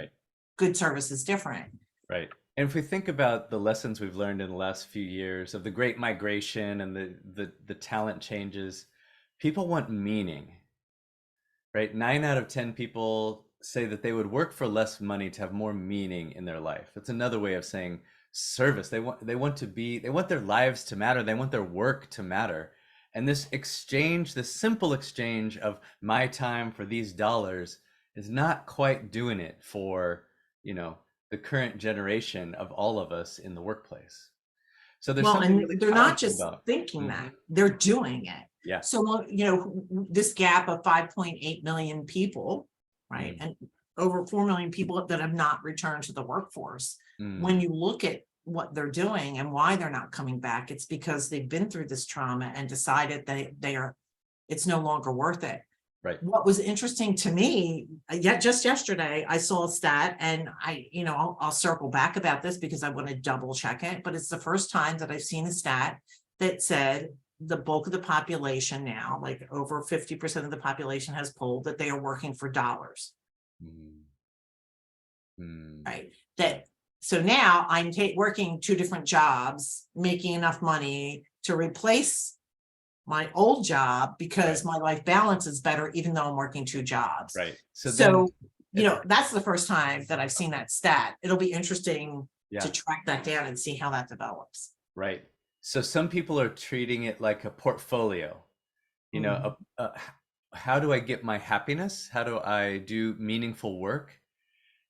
good service is different.
Right. And if we think about the lessons we've learned in the last few years of the Great Migration and the talent changes, people want meaning, right? 9 out of 10 people say that they would work for less money to have more meaning in their life. That's another way of saying service. They want their lives to matter. They want their work to matter. And this exchange, this simple exchange of my time for these dollars is not quite doing it for, the current generation of all of us in the workplace. So there's something really
they're not just
about
thinking that, they're doing it.
Yeah.
So, this gap of 5.8 million people, right? And over 4 million people that have not returned to the workforce. When you look at what they're doing and why they're not coming back, it's because they've been through this trauma and decided that it's no longer worth it.
Right.
What was interesting to me, just yesterday, I saw a stat, and I'll circle back about this because I want to double check it, but it's the first time that I've seen a stat that said the bulk of the population now, like over 50% of the population, has polled that they are working for dollars. Right. So now I'm working 2 different jobs, making enough money to replace my old job because my life balance is better, even though I'm working 2 jobs.
Right.
So that's the first time that I've seen that stat. It'll be interesting to track that down and see how that develops.
Right. So some people are treating it like a portfolio, how do I get my happiness? How do I do meaningful work?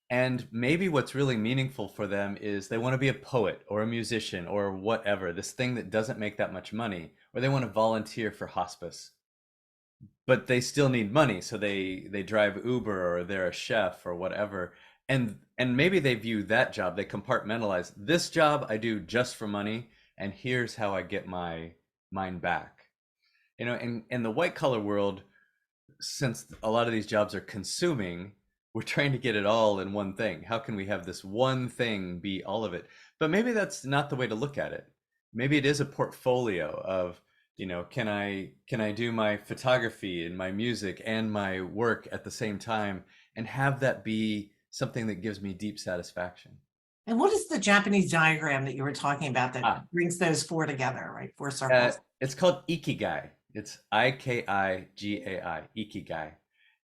And maybe what's really meaningful for them is they want to be a poet or a musician or whatever, this thing that doesn't make that much money, or they want to volunteer for hospice, but they still need money. So they drive Uber, or they're a chef or whatever. And maybe they view that job, they compartmentalize this job I do just for money, and here's how I get my mind back. In the white collar world, since a lot of these jobs are consuming, we're trying to get it all in one thing. How can we have this one thing be all of it? But maybe that's not the way to look at it. Maybe it is a portfolio of, can I do my photography and my music and my work at the same time, and have that be something that gives me deep satisfaction.
And what is the Japanese diagram that you were talking about that brings those 4 together, right? 4 circles.
It's called Ikigai. It's Ikigai, Ikigai.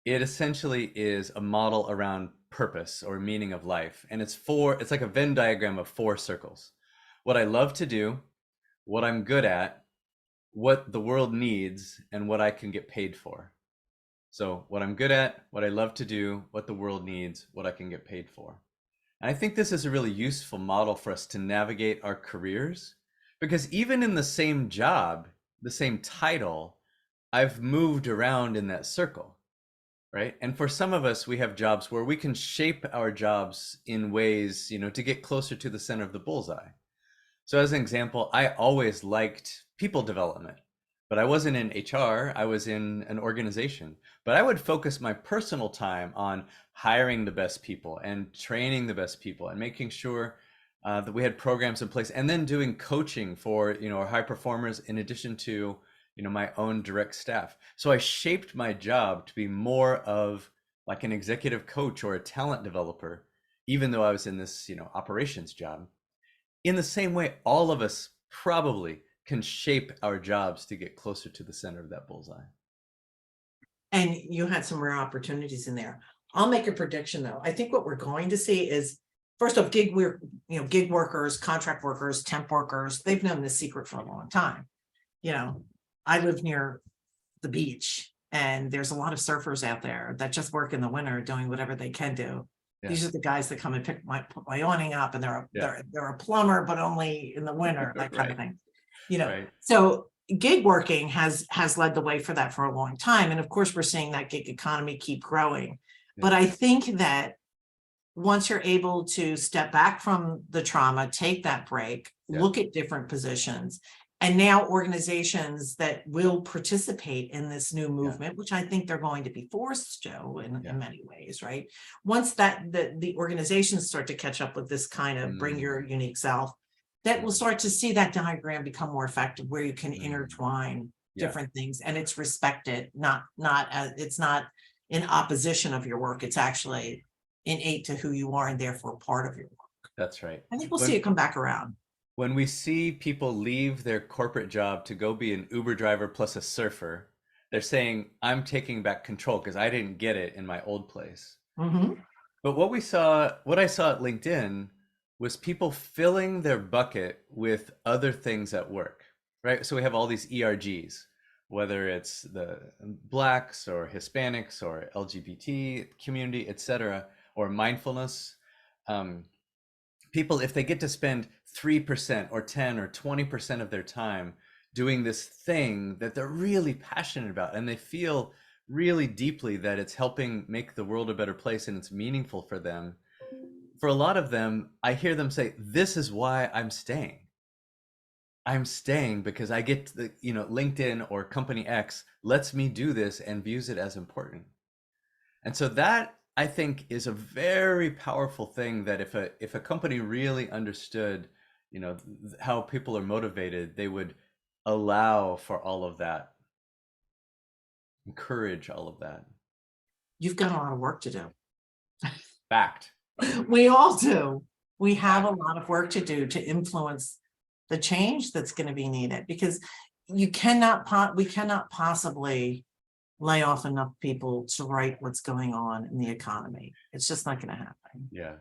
It essentially is a model around purpose or meaning of life. And it's like a Venn diagram of 4 circles. What I love to do, what I'm good at, what the world needs, and what I can get paid for. So what I'm good at, what I love to do, what the world needs, what I can get paid for. And I think this is a really useful model for us to navigate our careers, because even in the same job, the same title, I've moved around in that circle, right? And for some of us, we have jobs where we can shape our jobs in ways, to get closer to the center of the bullseye. So as an example, I always liked people development, but I wasn't in HR, I was in an organization. But I would focus my personal time on hiring the best people and training the best people and making sure that we had programs in place, and then doing coaching for, our high performers in addition to, my own direct staff. So I shaped my job to be more of like an executive coach or a talent developer, even though I was in this, operations job. In the same way, all of us probably can shape our jobs to get closer to the center of that bullseye.
And you had some rare opportunities in there. I'll make a prediction though. I think what we're going to see is, first off, gig workers, contract workers, temp workers, they've known this secret for a long time. I live near the beach and there's a lot of surfers out there that just work in the winter doing whatever they can do.
Yeah.
These are the guys that come and put my awning up, and they're
Yeah.
a plumber, but only in the winter, that kind of
Right.
thing.
Right.
So gig working has led the way for that for a long time. And of course, we're seeing that gig economy keep growing.
Yeah.
But I think that once you're able to step back from the trauma, take that break,
Yeah.
look at different positions, and now organizations that will participate in this new movement, which I think they're going to be forced to in many ways, right? Once the organizations start to catch up with this kind of bring your unique self, that will start to see that diagram become more effective, where you can intertwine different things, and it's respected, it's not in opposition of your work. It's actually innate to who you are and therefore part of your work.
That's right.
I think we'll see it come back around.
When we see people leave their corporate job to go be an Uber driver plus a surfer, they're saying, I'm taking back control because I didn't get it in my old place.
Mm-hmm.
But what I saw at LinkedIn was people filling their bucket with other things at work, right? So we have all these ERGs, whether it's the Blacks or Hispanics or LGBT community, etc., or mindfulness. People, if they get to spend 3% or 10 or 20% of their time doing this thing that they're really passionate about, and they feel really deeply that it's helping make the world a better place and it's meaningful for them, for a lot of them, I hear them say, this is why I'm staying. I'm staying because I get the, LinkedIn or company X lets me do this and views it as important. And so that, I think, is a very powerful thing, that if a company really understood, how people are motivated, they would allow for all of that, encourage all of that.
You've got a lot of work to do.
Fact.
We all do. We have a lot of work to do to influence the change that's going to be needed, because we cannot possibly lay off enough people to right what's going on in the economy. It's just not going to happen.
Yeah.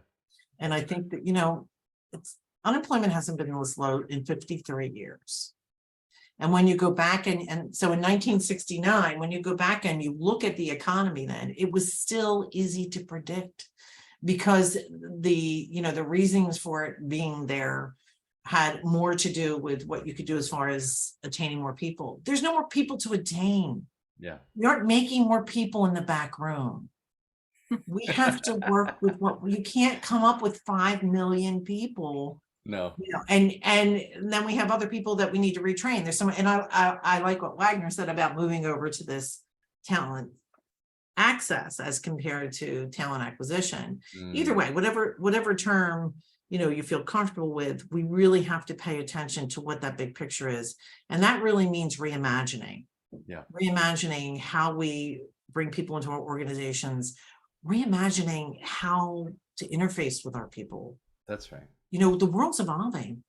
And I think that, unemployment hasn't been this low in 53 years. And when you go back and so in 1969, when you go back and you look at the economy, then it was still easy to predict, because the reasons for it being there had more to do with what you could do as far as attaining more people. There's no more people to attain.
Yeah.
We aren't making more people in the back room. We have to work with you can't come up with 5 million people.
No.
And then we have other people that we need to retrain. There's some, and I like what Wagner said about moving over to this talent access as compared to talent acquisition. Either way, whatever term you feel comfortable with, we really have to pay attention to what that big picture is. And that really means reimagining.
Yeah.
Reimagining how we bring people into our organizations, reimagining how to interface with our people.
That's right.
The world's evolving.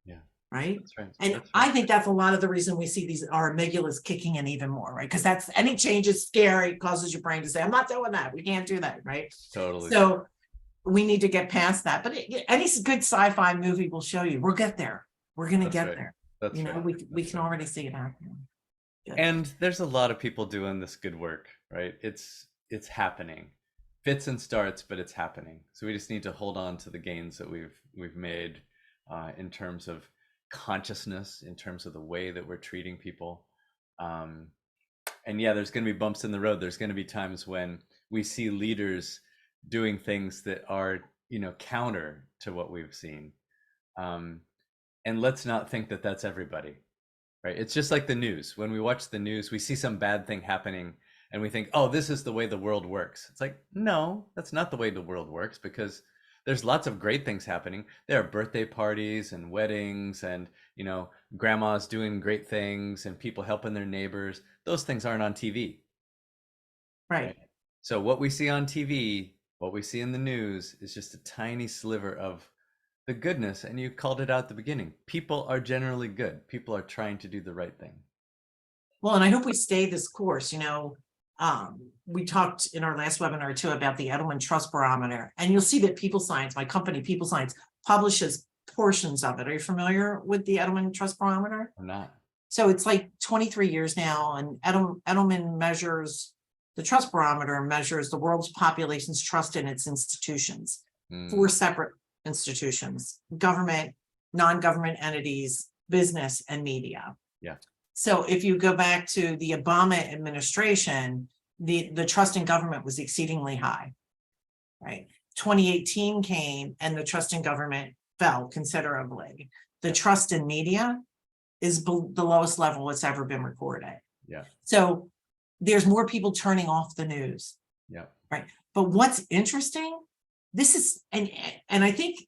Yeah.
Right.
That's right.
And
that's right.
I think that's a lot of the reason we see our amygdalas kicking in even more, right? Because that's any change is scary, it causes your brain to say, I'm not doing that. We can't do that. Right.
Totally.
So we need to get past that. But any good sci-fi movie will show you we'll get there. We're going to get there.
That's right.
We can already see it happening. Good.
And there's a lot of people doing this good work, right? It's happening. Fits and starts, but it's happening. So we just need to hold on to the gains that we've made in terms of consciousness, in terms of the way that we're treating people. And yeah, there's going to be bumps in the road. There's going to be times when we see leaders doing things that are, counter to what we've seen. And let's not think that that's everybody, right? It's just like the news. When we watch the news, we see some bad thing happening and we think, oh, this is the way the world works. It's like, no, that's not the way the world works, because there's lots of great things happening. There are birthday parties and weddings and, grandmas doing great things and people helping their neighbors. Those things aren't on TV.
Right.
So what we see on TV, what we see in the news is just a tiny sliver of the goodness. And you called it out at the beginning. People are generally good. People are trying to do the right thing.
Well, and I hope we stay this course. We talked in our last webinar too about the Edelman Trust Barometer, and you'll see that People Science, my company, People Science, publishes portions of it. Are you familiar with the Edelman Trust Barometer?
I'm not.
So it's like 23 years now, and Edelman measures, the Trust Barometer measures the world's population's trust in its institutions. 4 separate institutions: government, non-government entities, business, and media.
Yeah.
So if you go back to the Obama administration, the trust in government was exceedingly high, right? 2018 came and the trust in government fell considerably. The trust in media is the lowest level it's ever been recorded.
Yeah.
So there's more people turning off the news.
Yeah.
Right. But what's interesting, this is, and I think,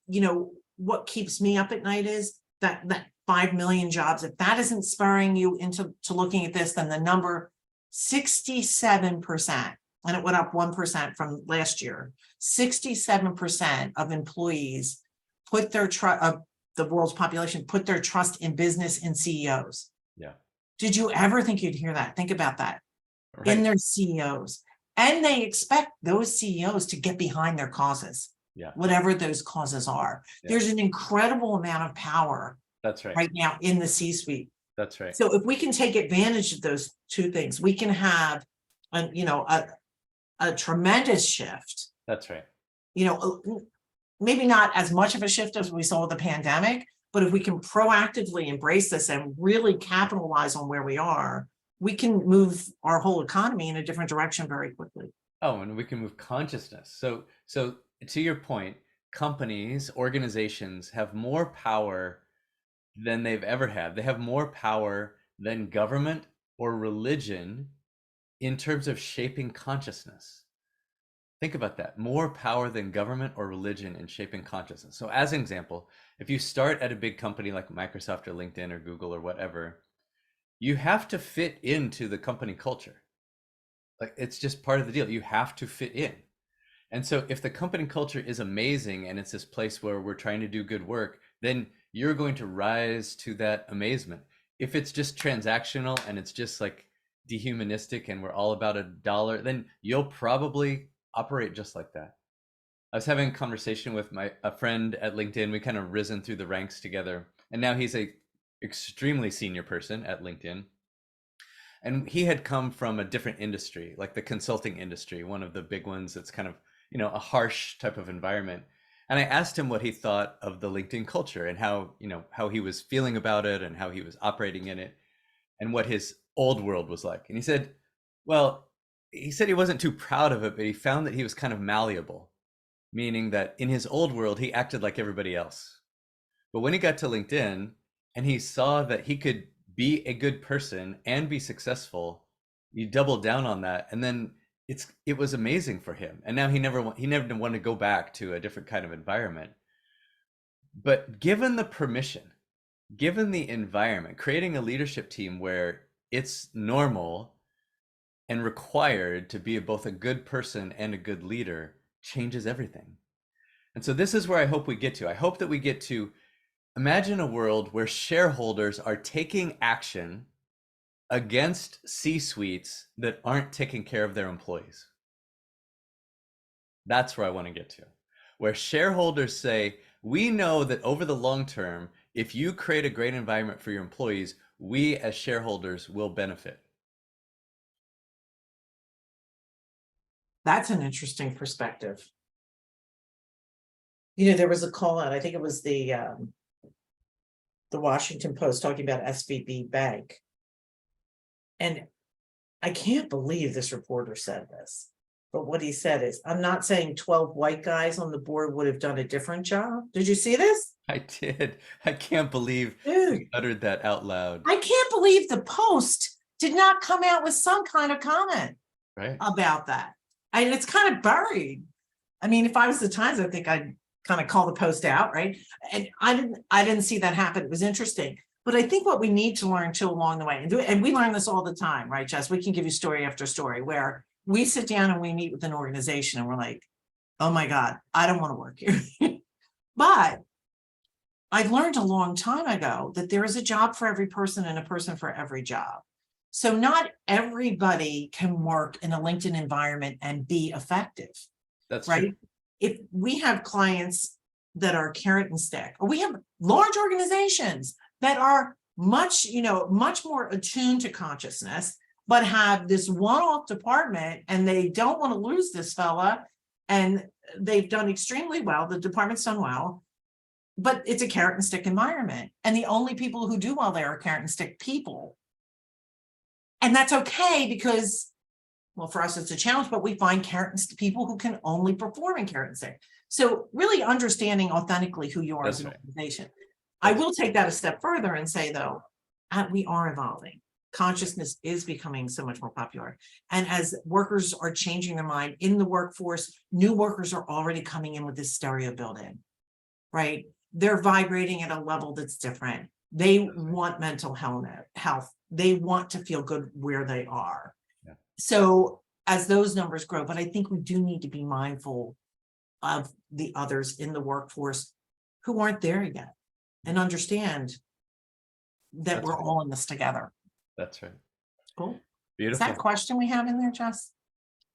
what keeps me up at night is that 5 million jobs. If that isn't spurring you into looking at this, then the number 67%, and it went up 1% from last year. 67% of employees put their the world's population put their trust in business and CEOs.
Yeah.
Did you ever think you'd hear that? Think about that.
Right.
In their CEOs. And they expect those CEOs to get behind their causes.
Yeah.
Whatever those causes are.
Yeah.
There's an incredible amount of power
That's right.
right now in the C-suite.
That's right.
So if we can take advantage of those two things, we can have a tremendous shift.
That's right.
Maybe not as much of a shift as we saw with the pandemic, but if we can proactively embrace this and really capitalize on where we are, we can move our whole economy in a different direction very quickly.
Oh, and we can move consciousness. So to your point, companies, organizations have more power than they've ever had. They have more power than government or religion in terms of shaping consciousness. Think about that. More power than government or religion in shaping consciousness. So as an example, if you start at a big company like Microsoft or LinkedIn or Google or whatever, you have to fit into the company culture. Like, it's just part of the deal. You have to fit in. And so if the company culture is amazing and it's this place where we're trying to do good work, then you're going to rise to that amazement. If it's just transactional and it's just like dehumanistic and we're all about a dollar, then you'll probably operate just like that. I was having a conversation with a friend at LinkedIn. We kind of risen through the ranks together, and now he's a extremely senior person at LinkedIn. And he had come from a different industry, like the consulting industry, one of the big ones that's kind of, a harsh type of environment. And I asked him what he thought of the LinkedIn culture and how he was feeling about it and how he was operating in it and what his old world was like. And he said he wasn't too proud of it, but he found that he was kind of malleable, meaning that in his old world, he acted like everybody else. But when he got to LinkedIn and he saw that he could be a good person and be successful, he doubled down on that. And then it was amazing for him. And now he never wanted to go back to a different kind of environment. But given the permission, given the environment, creating a leadership team where it's normal and required to be both a good person and a good leader changes everything. And so this is where I hope we get to. I hope that we get to imagine a world where shareholders are taking action against C-suites that aren't taking care of their employees. That's where I want to get to, where shareholders say, we know that over the long term, if you create a great environment for your employees, we as shareholders will benefit.
That's an interesting perspective. There was a call out, I think it was the Washington Post talking about SVB Bank. And I can't believe this reporter said this. But what he said is, I'm not saying 12 white guys on the board would have done a different job. Did you see this?
I did. I can't believe
Dude,
he uttered that out loud.
I can't believe the Post did not come out with some kind of comment
Right.
about that. And it's kind of buried. I mean, if I was the Times, I think I'd kind of call the Post out, right? And I didn't see that happen. It was interesting. But I think what we need to learn too along the way, and we learn this all the time, right, Jess? We can give you story after story where we sit down and we meet with an organization and we're like, oh my God, I don't want to work here. But I've learned a long time ago that there is a job for every person and a person for every job. So not everybody can work in a LinkedIn environment and be effective.
That's
right.
true.
If we have clients that are carrot and stick, or we have large organizations that are much more attuned to consciousness, but have this one-off department and they don't want to lose this fella, and they've done extremely well, the department's done well, but it's a carrot and stick environment. And the only people who do well there are carrot and stick people. And that's okay because, well, for us, it's a challenge, but we find carrot and stick people who can only perform in carrot and stick. So really understanding authentically who you are as an organization. I will take that a step further and say, though, we are evolving. Consciousness is becoming so much more popular. And as workers are changing their mind in the workforce, new workers are already coming in with this stereo built in, right? They're vibrating at a level that's different. They want mental health. They want to feel good where they are.
Yeah.
So as those numbers grow, but I think we do need to be mindful of the others in the workforce who aren't there yet and understand that
That's
we're
right.
all in this together.
That's right.
Cool. Is
Beautiful.
that a question we have in there, Jess?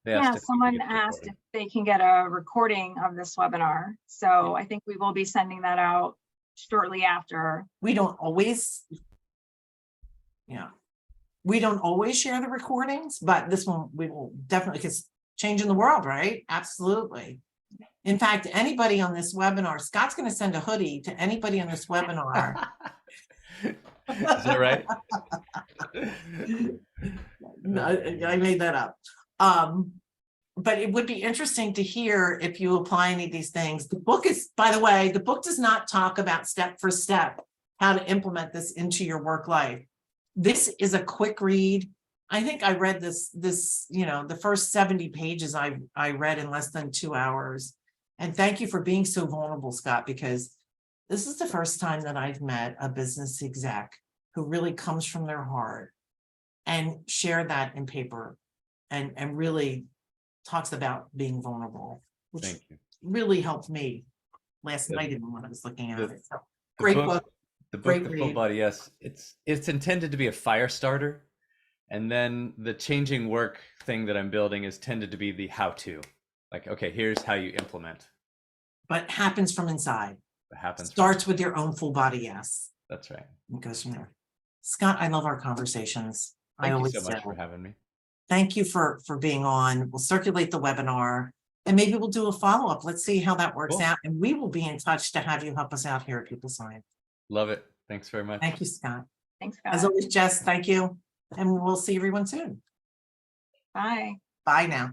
They asked
Yeah,
if we could
someone
get the
asked
recording.
if they can get a recording of this webinar. So I think we will be sending that out shortly after.
We don't always, we don't always share the recordings, but this one we will definitely, because changing the world, right? Absolutely. In fact, anybody on this webinar, Scott's going to send a hoodie to anybody on this webinar.
Is that right?
No, I made that up. But it would be interesting to hear if you apply any of these things. The book is, by the way, the book does not talk about step for step how to implement this into your work life. This is a quick read. I think I read this, the first 70 pages I read in less than 2 hours. And thank you for being so vulnerable, Scott, because this is the first time that I've met a business exec who really comes from their heart and share that in paper and really talks about being vulnerable, which
Thank you.
really helped me last
Good.
night even when I was looking at
The-
it. So great book.
The book,
Great
The Full
read.
Body, yes. It's intended to be a fire starter. And then the changing work thing that I'm building is tended to be the how-to. Like, okay, here's how you implement.
But happens from inside.
What happens.
Starts with your own full body yes.
That's right.
It goes from there. Scott, I love our conversations. I
Thank you
always
so much
do.
for having me.
Thank you for being on. We'll circulate the webinar and maybe we'll do a follow-up. Let's see how that works
Cool.
out. And we will be in touch to have you help us out here at People Sign.
Love it. Thanks very much.
Thank you, Scott.
Thanks,
As
guys.
always, Jess, thank you. And we'll see everyone soon.
Bye.
Bye now.